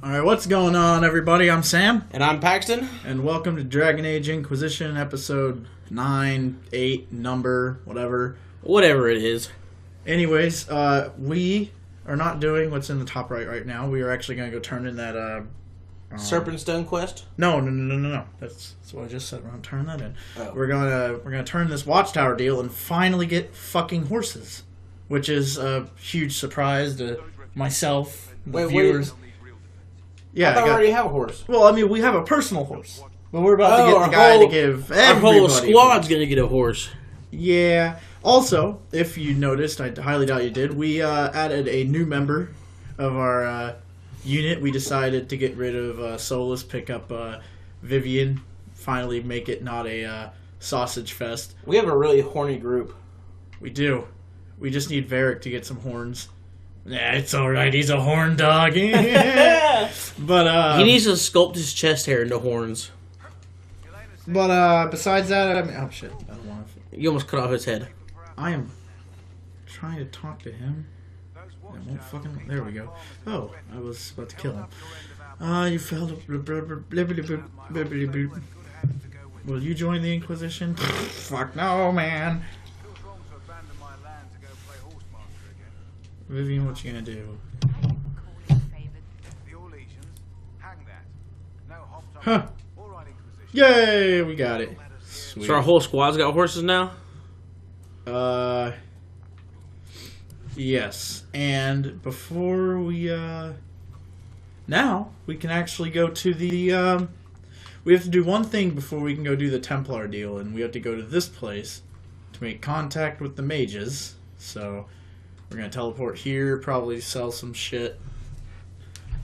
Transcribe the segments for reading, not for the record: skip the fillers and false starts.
Alright, what's going on, everybody? I'm Sam. And I'm Paxton. And welcome to Dragon Age Inquisition, episode 9, 8, number, whatever. Whatever it is. Anyways, we are not doing what's in the top right now. We are actually going to go turn in that, Serpent Stone quest? No. That's what I just said. We're going to turn that in. Oh. We're gonna turn this Watchtower deal and finally get fucking horses. Which is a huge surprise to myself, the viewers. Yeah, I thought we already have a horse. Well, I mean, we have a personal horse. But we're about to get the guy to give everybody. Our whole squad's going to get a horse. Yeah. Also, if you noticed, I highly doubt you did, we added a new member of our unit. We decided to get rid of Solus, pick up Vivian, finally make it not a sausage fest. We have a really horny group. We do. We just need Varric to get some horns. Yeah, it's alright, he's a horn dog. But he needs to sculpt his chest hair into horns. But besides that, I mean, oh shit, I don't want to. You almost cut off his head. I am trying to talk to him. I won't fucking. There we go. Oh, I was about to kill him. You failed. Will you join the Inquisition? Fuck no, man. Vivian, what you gonna do? Huh. Yay, we got it. Sweet. So our whole squad's got horses now? Yes. And before we, now, we can actually go to the, we have to do one thing before we can go do the Templar deal, and we have to go to this place to make contact with the mages. So, we're gonna teleport here, probably sell some shit.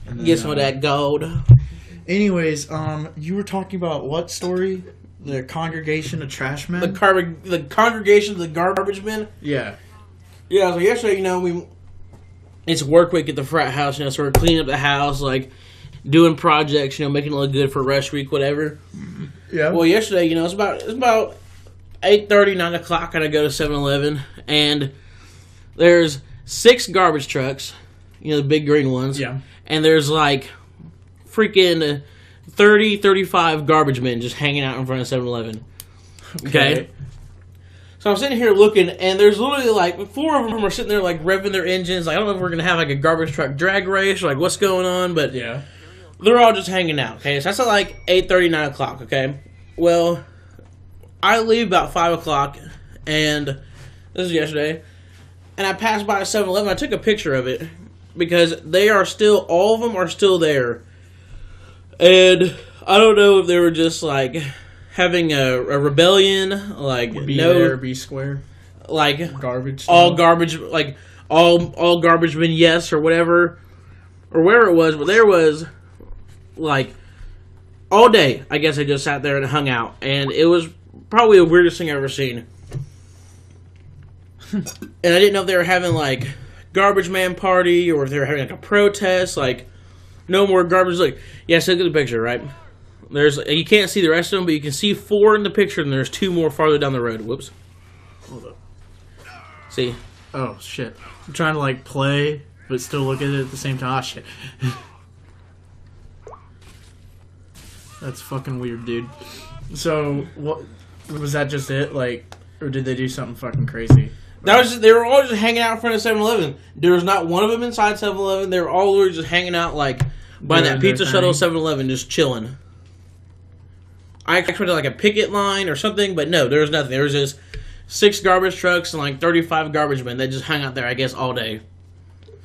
And then, get some of that gold. Anyways, you were talking about what story? The Congregation of Trashmen? The Congregation of the Garbagemen? Yeah. Yeah, so yesterday, it's work week at the frat house, so we're cleaning up the house, like, doing projects, making it look good for rest week, whatever. Yeah. Well, yesterday, it's about 8:30, 9 o'clock, and I go to 7-Eleven, and there's 6 garbage trucks, the big green ones. Yeah. And there's, like, freaking 30, 35 garbage men just hanging out in front of 7-Eleven. Okay? So I'm sitting here looking, and there's literally, like, 4 of them are sitting there, like, revving their engines. Like, I don't know if we're going to have, like, a garbage truck drag race or, like, what's going on, but yeah, they're all just hanging out, okay? So that's at, like, 8:30, 9 o'clock, okay? Well, I leave about 5 o'clock, and this is yesterday, and I passed by a 7-Eleven. I took a picture of it, because all of them are still there. And I don't know if they were just, like, having a rebellion, like, be there, be square, like, garbage, all garbage, like, all garbage men, yes, or whatever, or where it was, but there was, like, all day, I guess I just sat there and hung out, and it was probably the weirdest thing I've ever seen. And I didn't know if they were having, like, garbage man party, or if they were having, like, a protest, like, no more garbage. Like, yes, look at the picture, right? You can't see the rest of them, but you can see 4 in the picture, and there's 2 more farther down the road. Whoops. Hold up. See? Oh, shit. I'm trying to, like, play, but still look at it at the same time. Ah, shit. That's fucking weird, dude. So, what was that just it? Like, or did they do something fucking crazy? They were all just hanging out in front of 7-Eleven. There was not one of them inside 7-Eleven. They were all literally just hanging out, like, by that pizza shuttle 7-Eleven, just chilling. I expected, like, a picket line or something, but no, there was nothing. There was just 6 garbage trucks and, like, 35 garbage men. They just hung out there, I guess, all day.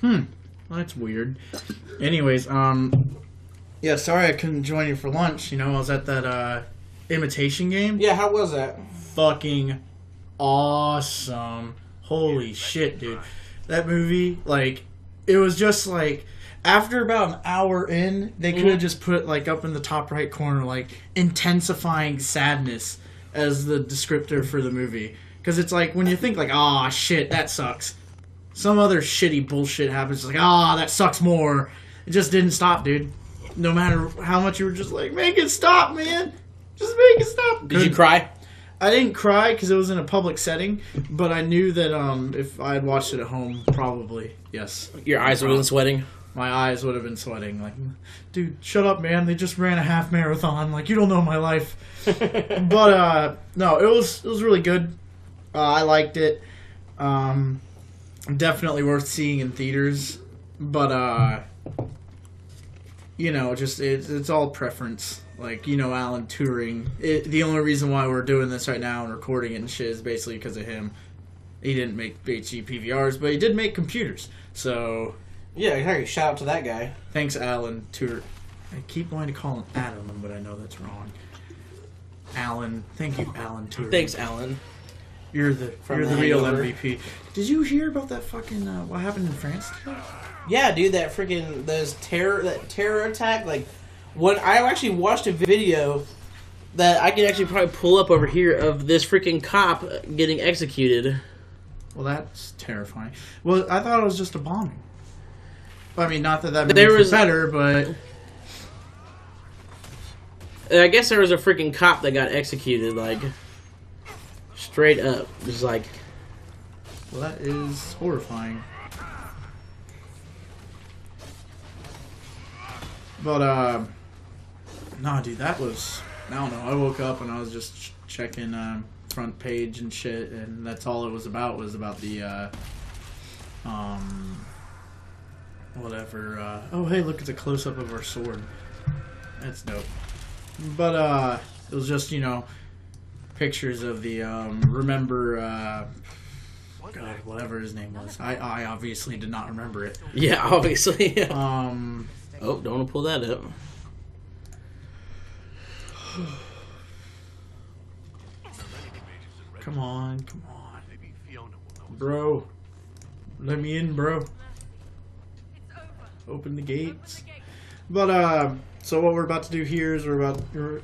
Well, that's weird. Anyways, yeah, sorry I couldn't join you for lunch. I was at that, imitation game. Yeah, how was that? Fucking awesome. Holy shit, dude. That movie, like, it was just, like, after about an hour in, they could have just put, like, up in the top right corner, like, intensifying sadness as the descriptor for the movie. Because it's like, when you think, like, aw, shit, that sucks. Some other shitty bullshit happens, like, ah, that sucks more. It just didn't stop, dude. No matter how much you were just like, make it stop, man. Just make it stop. Did you cry? I didn't cry because it was in a public setting, but I knew that if I had watched it at home, probably, yes. Your eyes would have been sweating? my eyes would have been sweating. Like, dude, shut up, man. They just ran a half marathon. Like, you don't know my life. But no, it was really good. I liked it. Definitely worth seeing in theaters. But you know, just it's all preference. Like, you know, Alan Turing. The only reason why we're doing this right now and recording it and shit is basically because of him. He didn't make HD PVRs, but he did make computers. So yeah, exactly. Shout out to that guy. Thanks, Alan Turing. I keep wanting to call him Adam, but I know that's wrong. Alan, thank you, Alan Turing. Thanks, Alan. You're the real MVP. Did you hear about that fucking what happened in France today? Yeah, dude, that terror attack. Like, when I actually watched a video that I could actually probably pull up over here of this freaking cop getting executed. Well, that's terrifying. Well, I thought it was just a bombing. I mean, not that makes it better, but I guess there was a freaking cop that got executed, like, straight up. Just like, well, that is horrifying. But nah, dude, that was, I don't know. I woke up and I was just checking front page and shit, and that's all it was about the whatever. Oh, hey, look, it's a close up of our sword. That's dope. But it was just, you know, pictures of the remember God, whatever his name was. I obviously did not remember it. Yeah, obviously. Oh, don't want to pull that up. Come on. Bro. Let me in, bro. Open the gates. But, so what we're about to do here is I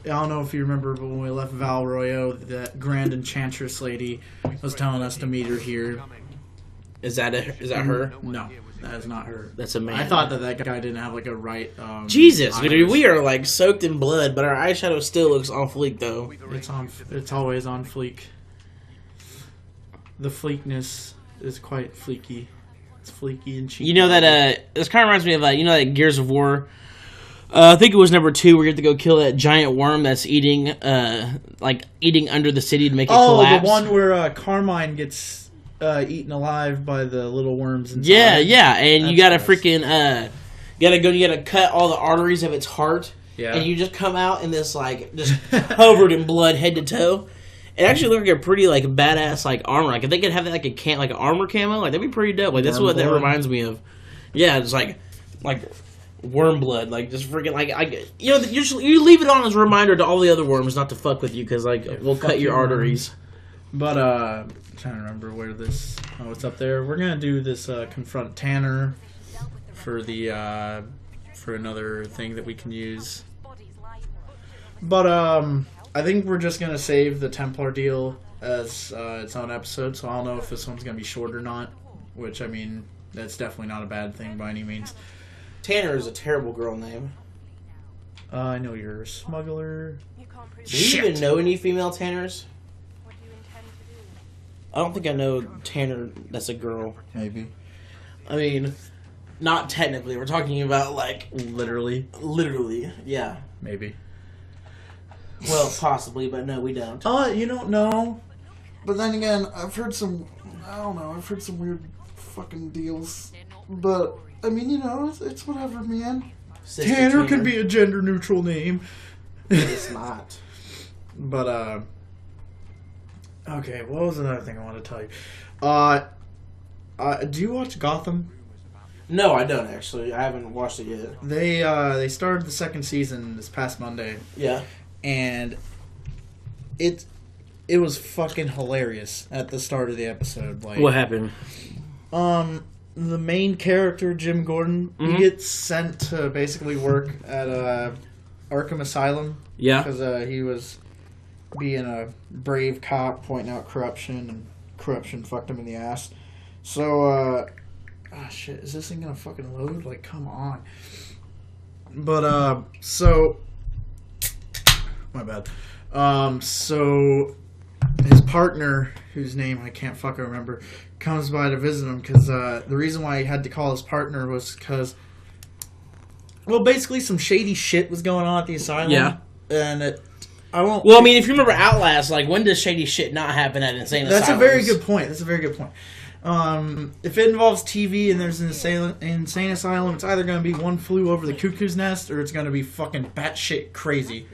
don't know if you remember, but when we left Val Royo, that Grand Enchantress lady was telling us to meet her here. Is that her? No, that is not her. That's a man. I thought that guy didn't have, like, a right, Jesus, dude, we are, like, soaked in blood, but our eyeshadow still looks on fleek, though. It's always on fleek. The fleekness is quite fleeky. It's fleeky and cheeky. You know that, this kind of reminds me of, you know that Gears of War, I think it was number 2, where you have to go kill that giant worm that's eating under the city to make it collapse. Oh, the one where Carmine gets eaten alive by the little worms inside. Yeah, and you gotta freaking, you gotta cut all the arteries of its heart, and you just come out in this, like, just covered in blood head to toe. It actually looked like a pretty, like, badass, like, armor. Like, if they could have that, like, an armor camo, like, that'd be pretty dope. Like, that's what that reminds me of. Yeah, it's like worm blood. Like, just freaking, like, you know, you leave it on as a reminder to all the other worms not to fuck with you, because, like, we'll cut your arteries. But, I'm trying to remember where this, it's up there. We're gonna do this, confront Tanner for the, for another thing that we can use. But, I think we're just going to save the Templar deal as its own episode, so I don't know if this one's going to be short or not, which, I mean, that's definitely not a bad thing by any means. Tanner is a terrible girl name. I know you're a smuggler. Do you even know any female Tanners? I don't think I know Tanner that's a girl. Maybe. I mean, not technically. We're talking about, like... Literally, yeah. Maybe. Well, possibly, but no, we don't. You don't know. But then again, I've heard some weird fucking deals. But, I mean, you know, it's whatever, man. Sister Tanner can be a gender-neutral name. It's not. But, okay, what was another thing I wanted to tell you? Do you watch Gotham? No, I don't, actually. I haven't watched it yet. They started the second season this past Monday. Yeah. And it was fucking hilarious at the start of the episode. Like, what happened? The main character, Jim Gordon, he gets sent to basically work at Arkham Asylum. Yeah. Because he was being a brave cop, pointing out corruption, and corruption fucked him in the ass. So, shit, is this thing gonna fucking load? Like, come on. But, so... My bad. So his partner, whose name I can't fucking remember, comes by to visit him because the reason why he had to call his partner was because Well, basically, some shady shit was going on at the asylum. Yeah. And I won't. Well, I mean, if you remember Outlast, like, when does shady shit not happen at insane asylums? That's a very good point. If it involves TV and there's an insane asylum, it's either going to be One Flew Over the Cuckoo's Nest or it's going to be fucking batshit crazy.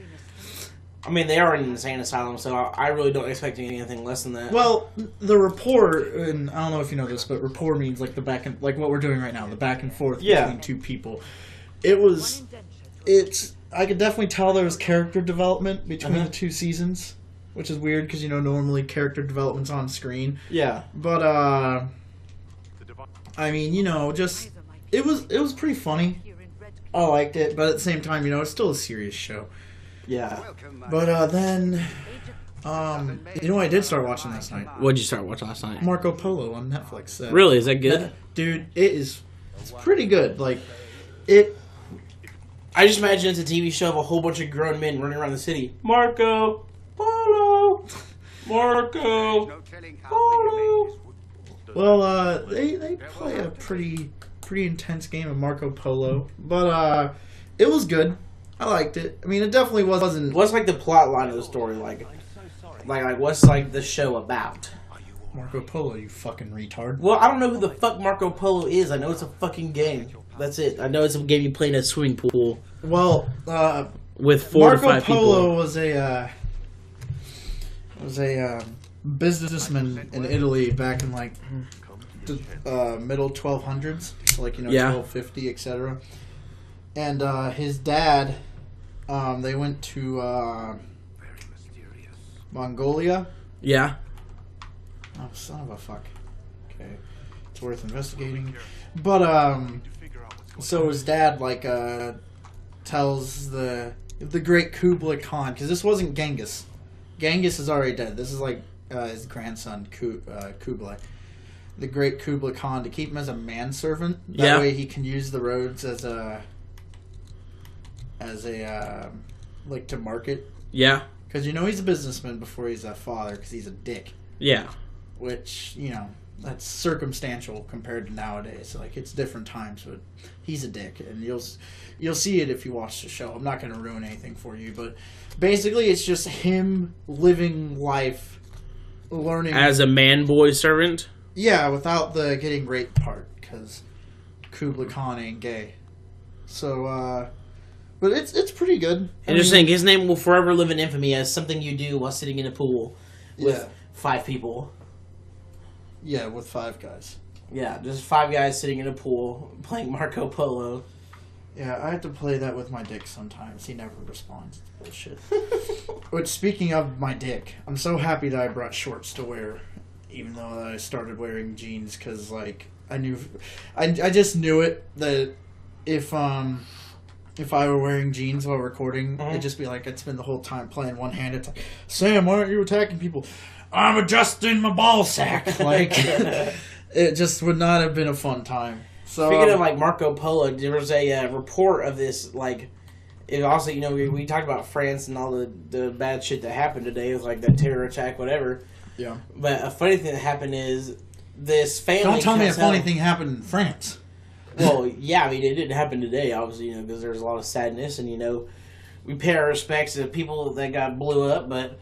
I mean, they are in an insane asylum, so I really don't expect anything less than that. Well, the rapport, and I don't know if you know this, but rapport means like the back and like what we're doing right now, the back and forth between two people. I could definitely tell there was character development between the two seasons, which is weird because normally character development's on screen. Yeah, but I mean, just it was pretty funny. I liked it, but at the same time, it's still a serious show. Yeah. But then, I did start watching last night. What'd you start watching last night? Marco Polo on Netflix. Really? Is that good? Dude, it's pretty good. Like, I just imagine it's a TV show of a whole bunch of grown men running around the city. Marco Polo! Marco Polo! Well, they play a pretty intense game of Marco Polo. But, it was good. I liked it. I mean, it definitely wasn't... What's, like, the plot line of the story? Like what's, like, the show about? Marco Polo, you fucking retard. Well, I don't know who the fuck Marco Polo is. I know it's a fucking game. That's it. I know it's a game you play in a swimming pool. Well, with 4 to 5 people. Marco Polo was a businessman in Italy back in, like, the middle 1200s. So, like, 1250, etc. And his dad, they went to Mongolia. Yeah. Oh, son of a fuck. Okay. It's worth investigating. But, so his dad, like, tells the great Kublai Khan, because this wasn't Genghis. Genghis is already dead. This is, like, his grandson, Kublai. The great Kublai Khan, to keep him as a manservant. That way he can use the roads as a like, to market. Yeah. Because, he's a businessman before he's a father, because he's a dick. Yeah. Which, that's circumstantial compared to nowadays. Like, it's different times, but he's a dick. And you'll see it if you watch the show. I'm not going to ruin anything for you, but basically it's just him living life, learning... As a man-boy servant? Yeah, without the getting raped part, because Kublai Khan ain't gay. So, but it's pretty good. Interesting. His name will forever live in infamy as something you do while sitting in a pool with 5 people. Yeah, with 5 guys. Yeah, just 5 guys sitting in a pool playing Marco Polo. Yeah, I have to play that with my dick sometimes. He never responds. It's bullshit. Which, speaking of my dick, I'm so happy that I brought shorts to wear, even though I started wearing jeans, because, like, I just knew it, that if I were wearing jeans while recording, it'd just be like, I'd spend the whole time playing one hand. It's like, Sam, why aren't you attacking people? I'm adjusting my ball sack. Like, it just would not have been a fun time. So, speaking of, like, Marco Polo, there was a report of this, like, it also, we talked about France and all the bad shit that happened today. It was like that terror attack, whatever. Yeah. But a funny thing that happened is this family... Don't tell me a funny thing happened in France. Well, yeah, I mean, it didn't happen today, obviously, because there's a lot of sadness, and, we pay our respects to people that got blew up, but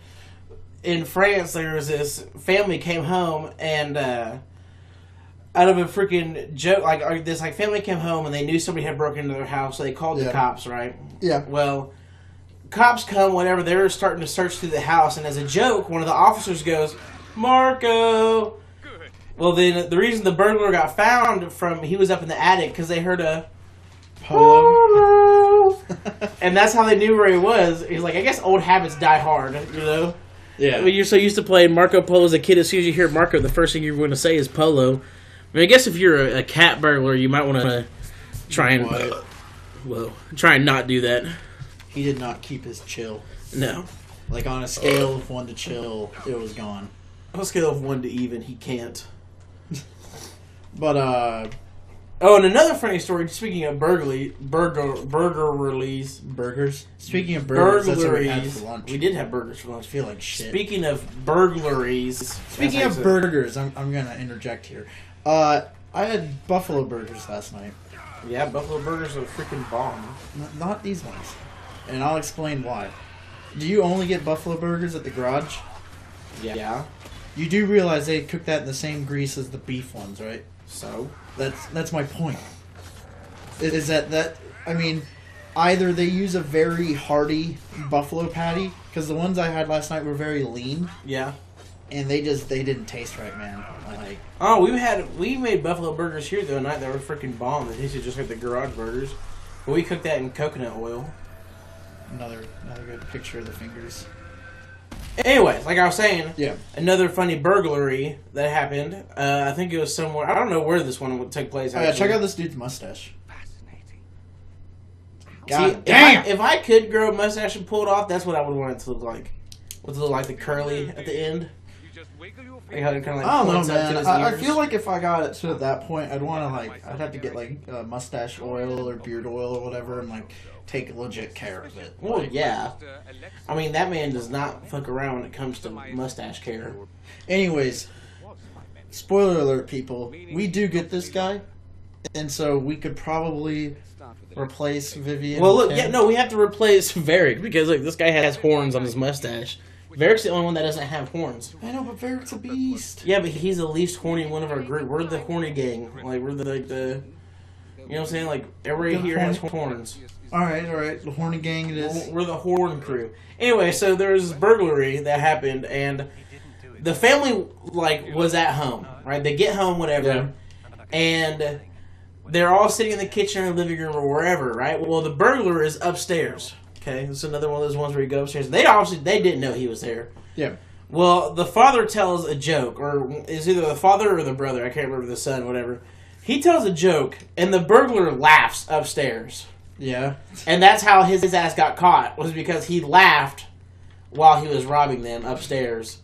in France, there was this family came home, and out of a freaking joke, this family came home, and they knew somebody had broken into their house, so they called the cops, right? Yeah. Well, cops come, whatever, they were starting to search through the house, and as a joke, one of the officers goes, Marco! Well, then the reason the burglar got found he was up in the attic because they heard a Polo. And that's how they knew where he was. He's like, I guess old habits die hard, Yeah. When you're so used to playing Marco Polo as a kid, as soon as you hear Marco, the first thing you're going to say is Polo. I mean, I guess if you're a cat burglar, you might want to try and not do that. He did not keep his chill. No. Like, on a scale of 1 to chill, it was gone. On a scale of 1 to even, he can't. But, oh, and another funny story, speaking of burgers. Speaking of burgers, that's what we had burglaries. for lunch. We did have burgers for lunch. I feel like shit. Speaking of burglaries. Speaking of burgers, I'm going to interject here. I had buffalo burgers last night. Yeah, Buffalo Burgers are a freaking bomb. Not these ones. And I'll explain why. Do you only get Buffalo Burgers at the garage? Yeah. You do realize they cook that in the same grease as the beef ones, right? So? That's my point. Is that I mean, either they use a very hearty buffalo patty, because the ones I had last night were very lean. Yeah. And they didn't taste right, man. Like, oh, we made Buffalo Burgers here the other night that were freaking bomb. They tasted just like the garage burgers. But we cooked that in coconut oil. Another good picture of the fingers. Anyways, like I was saying, yeah, another funny burglary that happened. I think it was somewhere. I don't know where this one took place. Oh, yeah, check out this dude's mustache. God See, damn! If I could grow a mustache and pull it off, that's what I would want it to look like. With the like the curly at the end. Like how it kind of like I don't know, points up to man. his I ears. feel like if I got it to that point, I'd want to I'd have to get mustache oil or beard oil or whatever, and take legit care of it. Well, yeah. I mean, that man does not fuck around when it comes to mustache care. Anyways, spoiler alert, people. We do get this guy, and so we could probably replace Vivian. Well, look, yeah, no, we have to replace Varric because look, this guy has horns on his mustache. Varric's the only one that doesn't have horns. I know, but Varric's a beast. Yeah, but he's the least horny one of our group. We're the horny gang. Like, we're the you know what I'm saying? Like, everybody here has horns. Alright, the horny gang it is. We're the horn crew. Anyway, so there was this burglary that happened, and the family, was at home, right? They get home, whatever, and they're all sitting in the kitchen or living room or wherever, right? Well, the burglar is upstairs. Okay, this is another one of those ones where you go upstairs. They didn't know he was there. Yeah. Well, the father tells a joke, or is either the father or the brother. I can't remember, the son, whatever. He tells a joke, and the burglar laughs upstairs. Yeah. And that's how his ass got caught, was because he laughed while he was robbing them upstairs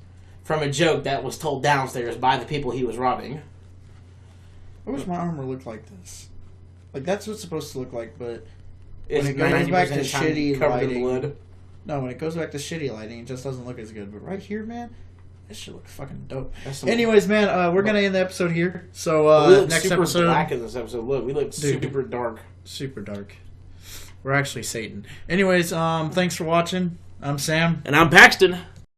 from a joke that was told downstairs by the people he was robbing. I wish my armor looked like this. That's what it's supposed to look like, but It's when it goes back to 90% time shitty covered in lighting, blood. no, when it goes back to shitty lighting, it just doesn't look as good. But right here, man, this shit looks fucking dope. Anyways, man, we're gonna end the episode here. So we look next super episode, black in this episode. Look, we look super dark. Super dark. We're actually Satan. Anyways, thanks for watching. I'm Sam. And I'm Paxton.